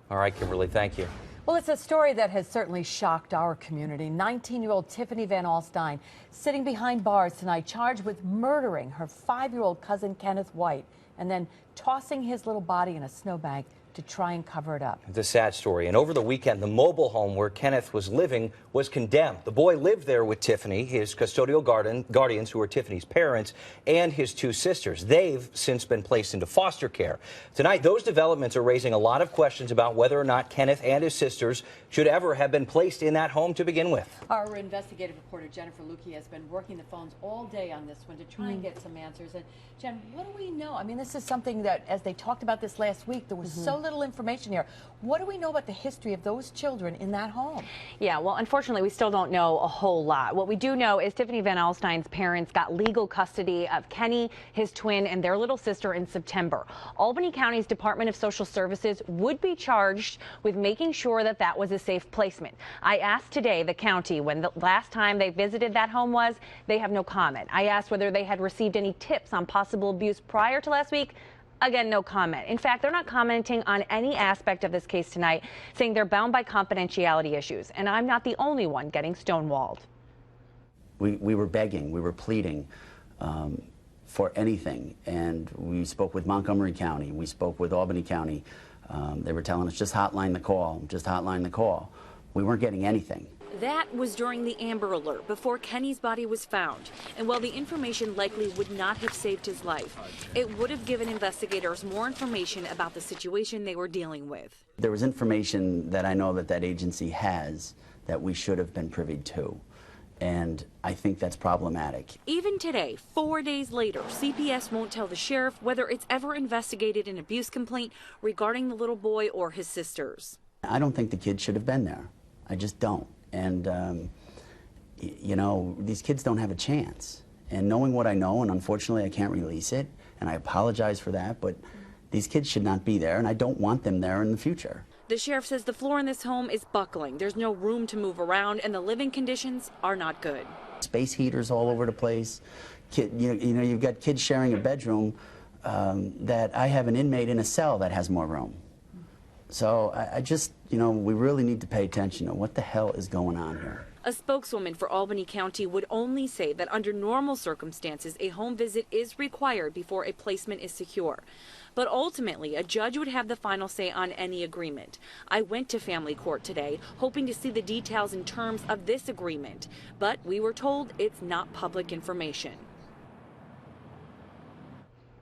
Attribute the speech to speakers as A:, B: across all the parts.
A: All right, Kimberly, thank you.
B: Well, it's a story that has certainly shocked our community. 19-year-old Tiffany VanAlstyne sitting behind bars tonight, charged with murdering her 5-year-old cousin Kenneth White and then tossing his little body in a snowbank to try and cover it up.
A: It's a sad story. And over the weekend, the mobile home where Kenneth was living was condemned. The boy lived there with Tiffany, his custodial guardians, who are Tiffany's parents, and his 2 sisters. They've since been placed into foster care. Tonight, those developments are raising a lot of questions about whether or not Kenneth and his sisters should ever have been placed in that home to begin with.
B: Our investigative reporter, Jennifer Lewke, has been working the phones all day on this one to try and get some answers. And Jen, what do we know? I mean, this is something that, as they talked about this last week, there was so little information here. What do we know about the history of those children in that home?
C: Yeah, well, unfortunately, we still don't know a whole lot. What we do know is Tiffany VanAlstyne's parents got legal custody of Kenny, his twin, and their little sister in September. Albany County's Department of Social Services would be charged with making sure that that was a safe placement. I asked today the county when the last time they visited that home was. They have no comment. I asked whether they had received any tips on possible abuse prior to last week. Again, no comment. In fact, they're not commenting on any aspect of this case tonight, saying they're bound by confidentiality issues. And I'm not the only one getting stonewalled.
D: We were begging, we were pleading for anything. And we spoke with Montgomery County, we spoke with Albany County. They were telling us, just hotline the call, just hotline the call. We weren't getting anything.
E: That was during the Amber Alert, before Kenny's body was found. And while the information likely would not have saved his life, it would have given investigators more information about the situation they were dealing with.
D: There was information that I know that that agency has that we should have been privy to. And I think that's problematic.
E: Even today, 4 days later, CPS won't tell the sheriff whether it's ever investigated an abuse complaint regarding the little boy or his sisters.
D: I don't think the kid should have been there. I just don't. And, you know, these kids don't have a chance. And knowing what I know, and unfortunately I can't release it, and I apologize for that, but these kids should not be there, and I don't want them there in the future.
E: The sheriff says the floor in this home is buckling. There's no room to move around, and the living conditions are not good. Space
D: heaters all over the place. You know, you've got kids sharing a bedroom that I have an inmate in a cell that has more room. So I just, you know, we really need to pay attention to what the hell is going on here.
E: A spokeswoman for Albany County would only say that under normal circumstances, a home visit is required before a placement is secure. But ultimately, a judge would have the final say on any agreement. I went to family court today, hoping to see the details and terms of this agreement, but we were told it's not public information.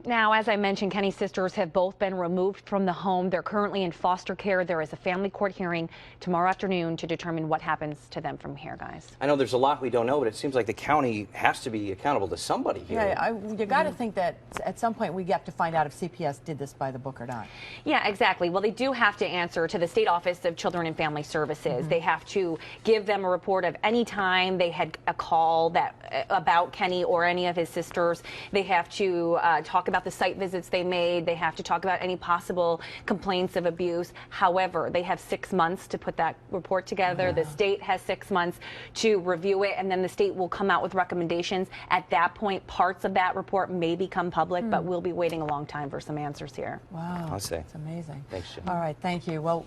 C: Now, as I mentioned, Kenny's sisters have both been removed from the home. They're currently in foster care. There is a family court hearing tomorrow afternoon to determine what happens to them from here, guys.
A: I know there's a lot we don't know, but it seems like the county has to be accountable to somebody here.
B: Yeah, you got to think that at some point we have to find out if CPS did this by the book or not.
C: Yeah, exactly. Well, they do have to answer to the State Office of Children and Family Services. They have to give them a report of any time they had a call that about Kenny or any of his sisters. They have to talk about the site visits they made. They have to talk about any possible complaints of abuse. However, they have 6 months to put that report together. The state has 6 months to review it, and then the state will come out with recommendations. At that point, parts of that report may become public, but we'll be waiting a long time for some answers here.
B: Wow.
A: I'll say.
B: It's amazing.
A: Thanks, Jim.
B: All right, thank you. Well.